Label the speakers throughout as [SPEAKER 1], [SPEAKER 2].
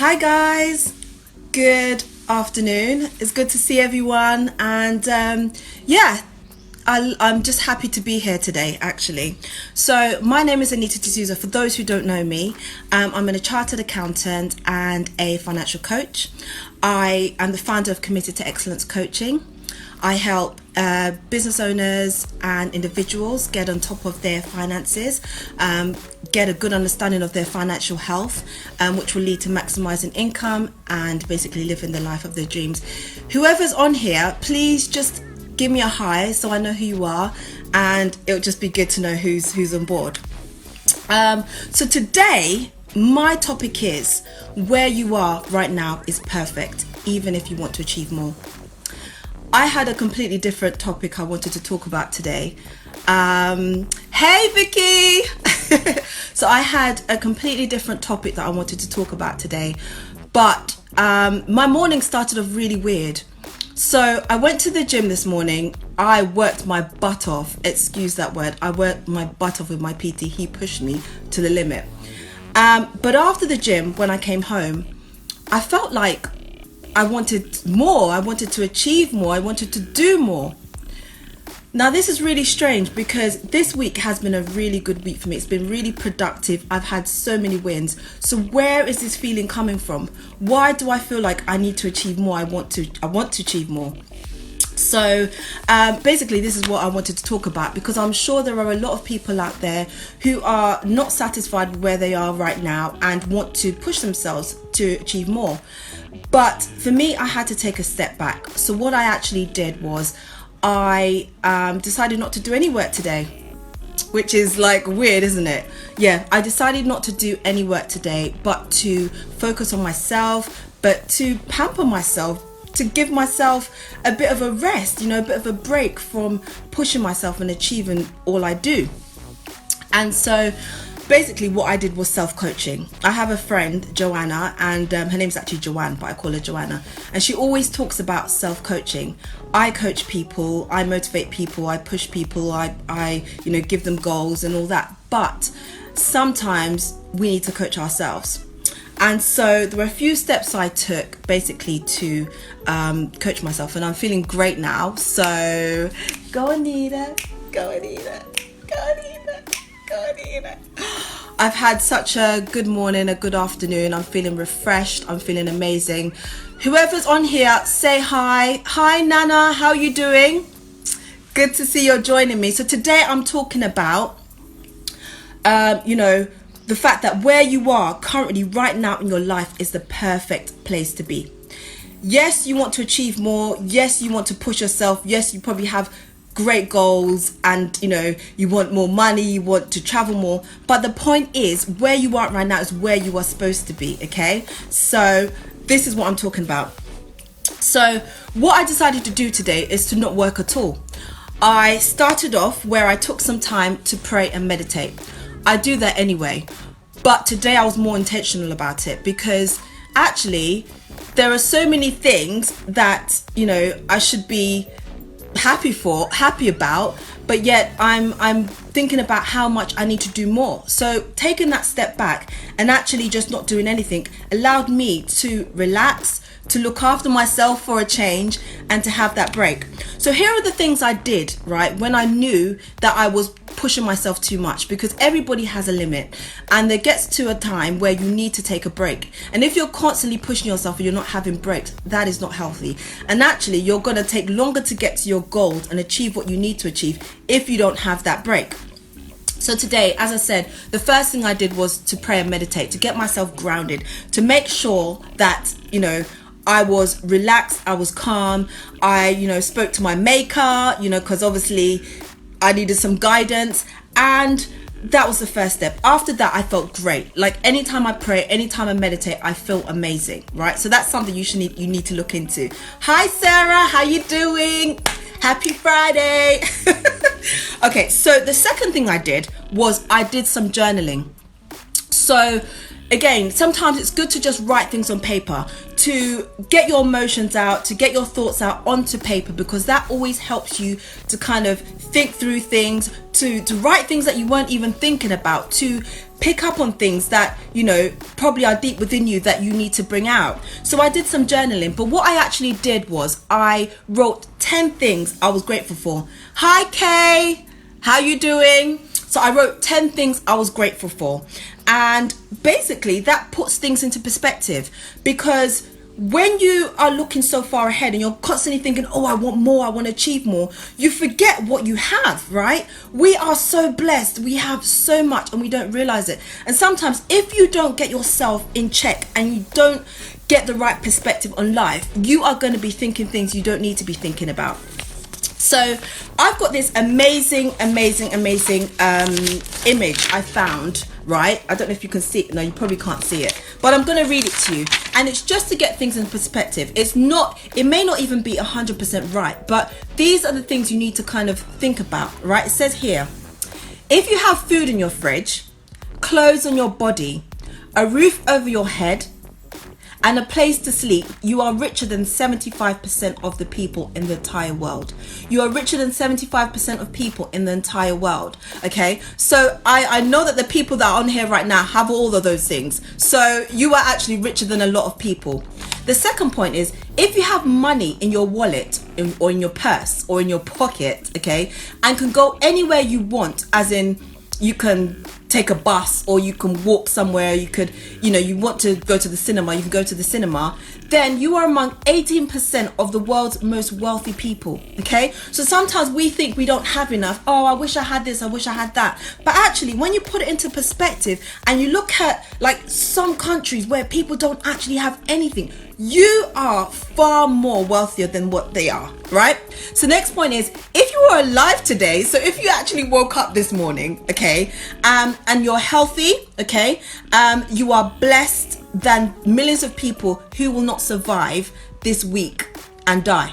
[SPEAKER 1] Hi guys, good afternoon. It's good to see everyone, and I'm just happy to be here today actually. So my name is AnitadeSouza. For those who don't know me, I'm a chartered accountant and a financial coach. I am the founder of Committed to Excellence Coaching. I help business owners and individuals get on top of their finances, get a good understanding of their financial health, which will lead to maximizing income and basically living the life of their dreams. Whoever's on here, please just give me a hi so I know who you are, and it'll just be good to know who's on board. So today, my topic is where you are right now is perfect, even if you want to achieve more. I had a completely different topic I wanted to talk about today. Hey Vicky! So I had a completely different topic that I wanted to talk about today, but my morning started off really weird. So I went to the gym this morning. I worked my butt off, excuse that word, I worked my butt off with my PT. He pushed me to the limit. But after the gym, when I came home, I felt like I wanted more. I wanted to achieve more. I wanted to do more. Now this is really strange because this week has been a really good week for me. It's been really productive. I've had so many wins. So where is this feeling coming from? Why do I feel like I need to achieve more? I want to achieve more. So basically this is what I wanted to talk about, because I'm sure there are a lot of people out there who are not satisfied with where they are right now and want to push themselves to achieve more. But for me, I had to take a step back. So what I actually did was I decided not to do any work today, which is like weird, isn't it? Yeah, I decided not to do any work today, but to focus on myself, but to pamper myself, to give myself a bit of a rest, a bit of a break from pushing myself and achieving all I do. And so basically what I did was self-coaching. I have a friend, Joanna, and her name's actually Joanne, but I call her Joanna. And she always talks about self-coaching. I coach people, I motivate people, I push people, I give them goals and all that. But sometimes we need to coach ourselves. And so there were a few steps I took basically to coach myself, and I'm feeling great now. So go Anita, go Anita, go Anita, go Anita. I've had such a good morning, a good afternoon. I'm feeling refreshed. I'm feeling amazing. Whoever's on here, say hi. Hi Nana, how are you doing? Good to see you're joining me. So today I'm talking about, the fact that where you are currently right now in your life is the perfect place to be. Yes, you want to achieve more. Yes, you want to push yourself. Yes, you probably have great goals and you want more money, you want to travel more. But the point is, where you are right now is where you are supposed to be, okay? So this is what I'm talking about. So what I decided to do today is to not work at all. I started off where I took some time to pray and meditate. I do that anyway, but today I was more intentional about it, because actually there are so many things that I should be happy about, but yet I'm thinking about how much I need to do more. So taking that step back and actually just not doing anything allowed me to relax, to look after myself for a change, and to have that break. So here are the things I did, right, when I knew that I was pushing myself too much, because everybody has a limit, and there gets to a time where you need to take a break. And if you're constantly pushing yourself and you're not having breaks, that is not healthy. And actually you're going to take longer to get to your goals and achieve what you need to achieve if you don't have that break. So today, as I said, the first thing I did was to pray and meditate, to get myself grounded, to make sure that I was relaxed, I was calm. I spoke to my maker, because obviously I needed some guidance, and that was the first step. After that, I felt great. Like anytime I pray, anytime I meditate, I feel amazing, right? So that's something you need to look into. Hi Sarah, how you doing? Happy Friday. Okay, so the second thing I did was I did some journaling. So again, sometimes it's good to just write things on paper, to get your emotions out, to get your thoughts out onto paper, because that always helps you to kind of think through things, to write things that you weren't even thinking about, to pick up on things that, you know, probably are deep within you that you need to bring out. So I did some journaling, but what I actually did was I wrote 10 things I was grateful for. Hi Kay, how you doing? So I wrote 10 things I was grateful for. And basically that puts things into perspective, because when you are looking so far ahead and you're constantly thinking, oh, I want more, I want to achieve more, you forget what you have, right? We are so blessed. We have so much and we don't realize it. And sometimes if you don't get yourself in check and you don't get the right perspective on life, you are going to be thinking things you don't need to be thinking about. So I've got this amazing image I found, right? I don't know if you can see it. No, you probably can't see it, but I'm going to read it to you. And it's just to get things in perspective. It may not even be 100% right, but these are the things you need to kind of think about, right? It says here, if you have food in your fridge, clothes on your body, a roof over your head, and a place to sleep, you are richer than 75% of the people in the entire world. You are richer than 75% of people in the entire world. Okay, so I know that the people that are on here right now have all of those things. So you are actually richer than a lot of people. The second point is, if you have money in your wallet or in your purse or in your pocket, okay, and can go anywhere you want, as in you can take a bus or you can walk somewhere, you could, you know, you want to go to the cinema, you can go to the cinema, then you are among 18% of the world's most wealthy people. Okay, so sometimes we think we don't have enough. Oh, I wish I had this, I wish I had that. But actually, when you put it into perspective and you look at like some countries where people don't actually have anything, you are far more wealthier than what they are, right? So next point is, if you are alive today, so if you actually woke up this morning, okay, and you're healthy, okay, you are blessed than millions of people who will not survive this week and die.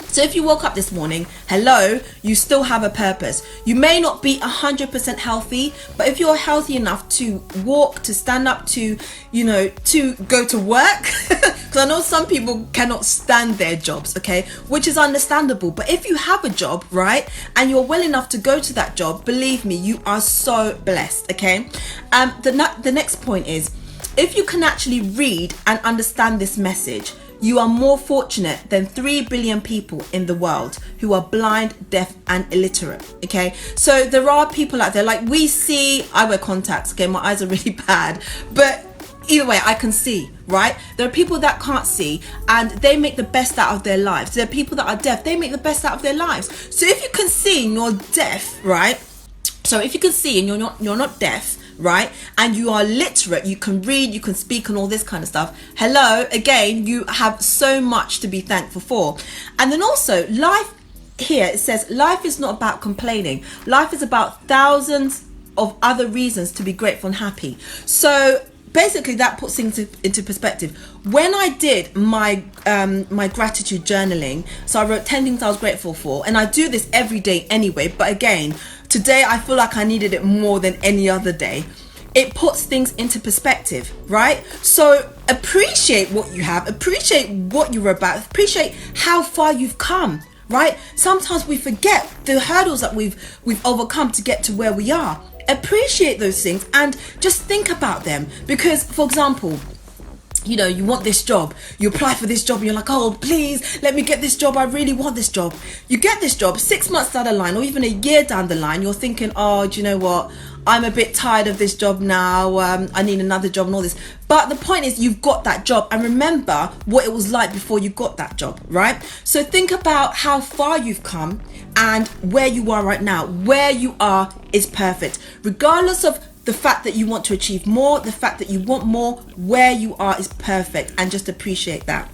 [SPEAKER 1] So if you woke up this morning, hello, you still have a purpose. You may not be 100% healthy, but if you're healthy enough to walk, to stand up, to, you know, to go to work, because I know some people cannot stand their jobs, okay, which is understandable. But if you have a job, right, and you're well enough to go to that job, believe me, you are so blessed, okay? The next point is, if you can actually read and understand this message, you are more fortunate than 3 billion people in the world who are blind, deaf, and illiterate. Okay, so there are people out there, like we see, I wear contacts, okay, my eyes are really bad, but either way, I can see, right? There are people that can't see and they make the best out of their lives. There are people that are deaf, they make the best out of their lives. So if you can see and you're deaf, right? So if you can see and you're not deaf, right, and you are literate, you can read, you can speak and all this kind of stuff, hello, again, you have so much to be thankful for. And then also, life here, it says life is not about complaining. Life is about thousands of other reasons to be grateful and happy. So basically that puts things into perspective. When I did my my gratitude journaling, so I wrote 10 things I was grateful for, and I do this every day anyway, but again, today I feel like I needed it more than any other day. It puts things into perspective, right? So appreciate what you have, appreciate what you're about, appreciate how far you've come, right? Sometimes we forget the hurdles that we've overcome to get to where we are. Appreciate those things and just think about them, because, for example, you know, you want this job, you apply for this job and you're like, oh, please let me get this job, I really want this job. You get this job, 6 months down the line or even a year down the line, you're thinking, oh, do you know what, I'm a bit tired of this job now, I need another job and all this. But the point is, you've got that job, and remember what it was like before you got that job, right? So think about how far you've come and where you are right now. Where you are is perfect, regardless of the fact that you want to achieve more, the fact that you want more, where you are is perfect, and just appreciate that.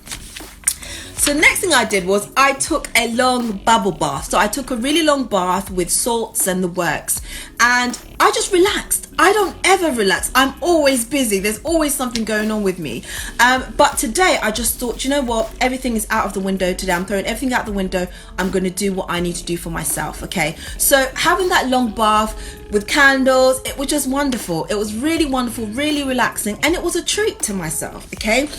[SPEAKER 1] So next thing I did was I took a long bubble bath. So I took a really long bath with salts and the works, and I just relaxed. I don't ever relax. I'm always busy. There's always something going on with me. But today I just thought, you know what? Everything is out of the window today. I'm throwing everything out the window. I'm going to do what I need to do for myself. Okay. So having that long bath with candles, it was just wonderful. It was really wonderful, really relaxing, and it was a treat to myself. Okay.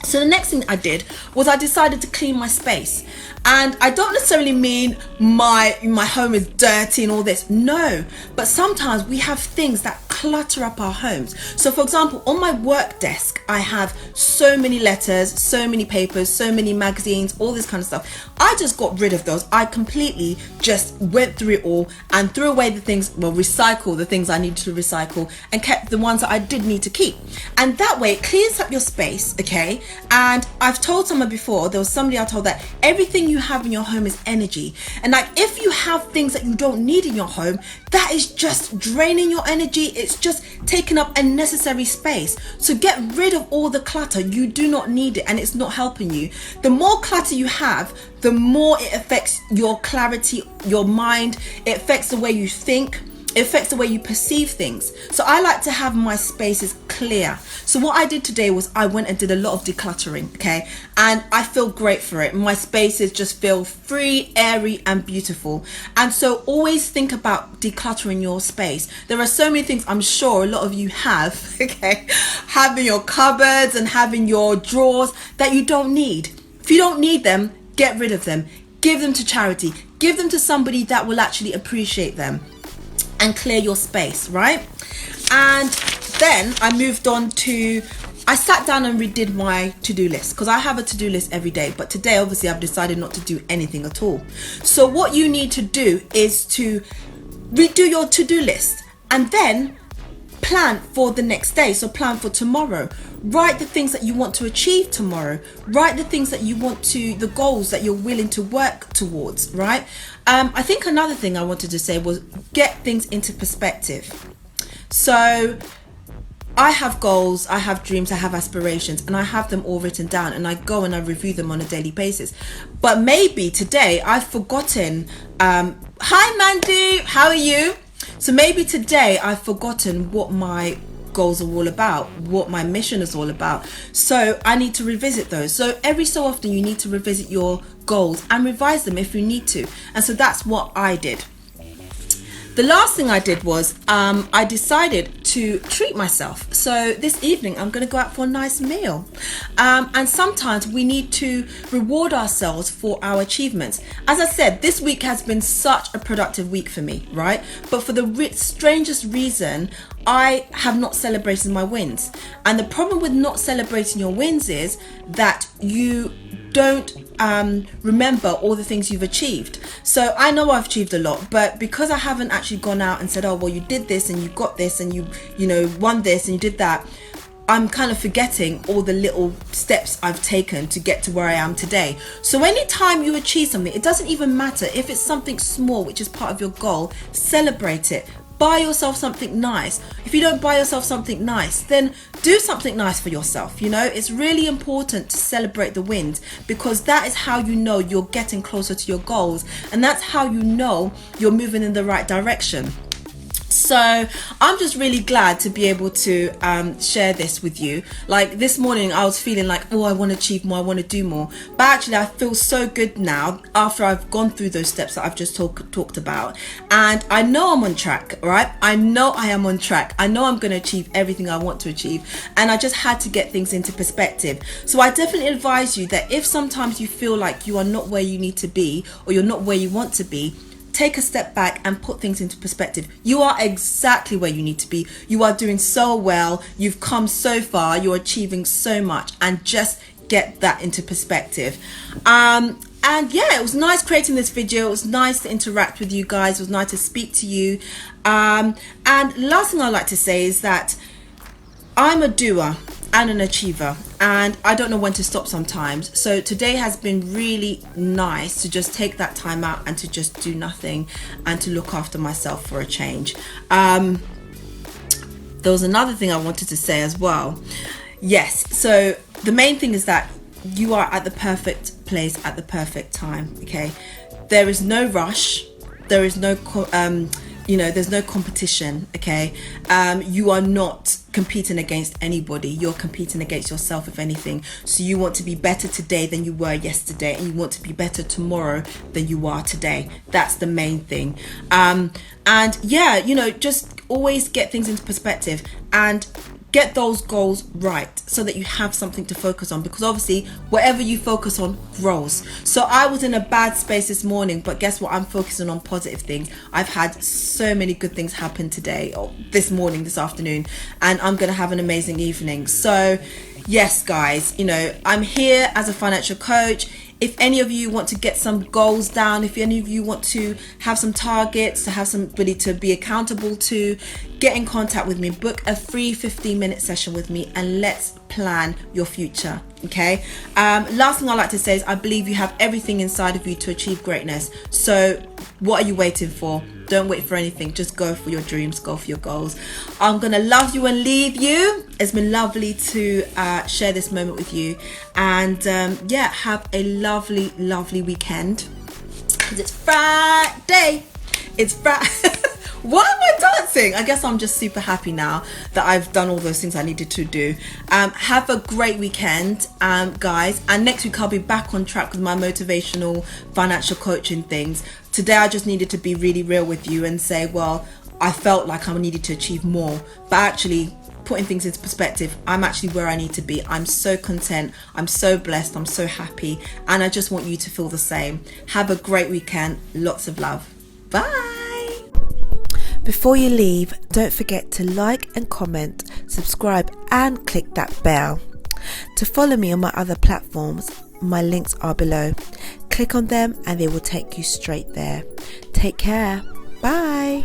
[SPEAKER 1] So the next thing I did was I decided to clean my space. And I don't necessarily mean my home is dirty and all this. No, but sometimes we have things that clutter up our homes. So for example, on my work desk, I have so many letters, so many papers, so many magazines, all this kind of stuff. I just got rid of those. I completely just went through it all and threw away the things, well, recycle the things I needed to recycle, and kept the ones that I did need to keep. And that way it clears up your space, okay? And I've told someone before, there was somebody I told that everything you have in your home is energy. And like, if you have things that you don't need in your home, that is just draining your energy. It's just taking up unnecessary space. So get rid of all the clutter. You do not need it and it's not helping you. The more clutter you have, the more it affects your clarity, your mind. It affects the way you think. It affects the way you perceive things. So I like to have my spaces clear. So what I did today was I went and did a lot of decluttering, okay? And I feel great for it. My spaces just feel free, airy, and beautiful. And so always think about decluttering your space. There are so many things I'm sure a lot of you have, okay? Having your cupboards and having your drawers that you don't need. If you don't need them, get rid of them. Give them to charity. Give them to somebody that will actually appreciate them. And clear your space, right? And then I moved on to, I sat down and redid my to-do list, because I have a to-do list every day, but today obviously I've decided not to do anything at all. So what you need to do is to redo your to-do list and then plan for the next day. So plan for tomorrow. Write the things that you want to achieve tomorrow. Write the things that you want to, the goals that you're willing to work towards, right? I think another thing I wanted to say was get things into perspective. So I have goals, I have dreams, I have aspirations, and I have them all written down, and I go and I review them on a daily basis. But maybe today I've forgotten, hi Mandy, how are you? So maybe today I've forgotten what my goals are all about, what my mission is all about. So I need to revisit those. So every so often you need to revisit your goals and revise them if you need to. And so that's what I did. The last thing I did was I decided to treat myself. So this evening I'm going to go out for a nice meal. And sometimes we need to reward ourselves for our achievements. As I said, this week has been such a productive week for me, right? But for the strangest reason, I have not celebrated my wins. And the problem with not celebrating your wins is that you don't remember all the things you've achieved. So I know I've achieved a lot, but because I haven't actually gone out and said, oh well, you did this and you got this and you know won this and you did that, I'm kind of forgetting all the little steps I've taken to get to where I am today. So anytime you achieve something, it doesn't even matter if it's something small which is part of your goal, celebrate it. Buy yourself something nice. If you don't buy yourself something nice, then do something nice for yourself. You know, it's really important to celebrate the wins, because that is how you know you're getting closer to your goals, and that's how you know you're moving in the right direction. So I'm just really glad to be able to share this with you. Like this morning I was feeling like, oh, I want to achieve more, I want to do more, but actually I feel so good now after I've gone through those steps that I've just talked about, and I know I'm on track, right? I know I am on track. I know I'm going to achieve everything I want to achieve, and I just had to get things into perspective. So I definitely advise you that if sometimes you feel like you are not where you need to be, or you're not where you want to be, take a step back and put things into perspective. You are exactly where you need to be. You are doing so well. You've come so far. You're achieving so much, and just get that into perspective. And yeah, it was nice creating this video. It was nice to interact with you guys. It was nice to speak to you. And last thing I'd like to say is that I'm a doer and an achiever, and I don't know when to stop sometimes. So today has been really nice to just take that time out and to just do nothing and to look after myself for a change. There was another thing I wanted to say as well. Yes, so the main thing is that you are at the perfect place at the perfect time, okay? There is no rush. There is no there's no competition, okay? You are not competing against anybody. You're competing against yourself, if anything. So you want to be better today than you were yesterday, and you want to be better tomorrow than you are today. That's the main thing. And yeah, just always get things into perspective, and get those goals right so that you have something to focus on, because obviously whatever you focus on grows. So I was in a bad space this morning, but guess what? I'm focusing on positive things. I've had so many good things happen today, or this morning, this afternoon, and I'm going to have an amazing evening. So yes, guys, you know, I'm here as a financial coach. If any of you want to get some goals down, if any of you want to have some targets, to have somebody to be accountable to, get in contact with me. Book a free 15-minute session with me and let's plan your future. Okay. Last thing I'd like to say is I believe you have everything inside of you to achieve greatness. So what are you waiting for? Don't wait for anything. Just go for your dreams, go for your goals. I'm going to love you and leave you. It's been lovely to share this moment with you. And yeah, have a lovely, lovely weekend. Because it's Friday. It's Friday. Why am I dancing? I guess I'm just super happy now that I've done all those things I needed to do. Have a great weekend, guys. And next week I'll be back on track with my motivational financial coaching things. Today I just needed to be really real with you and say, well, I felt like I needed to achieve more. But actually, putting things into perspective, I'm actually where I need to be. I'm so content. I'm so blessed. I'm so happy. And I just want you to feel the same. Have a great weekend. Lots of love. Bye. Before you leave, don't forget to like and comment, subscribe and click that bell. To follow me on my other platforms, my links are below. Click on them and they will take you straight there. Take care. Bye.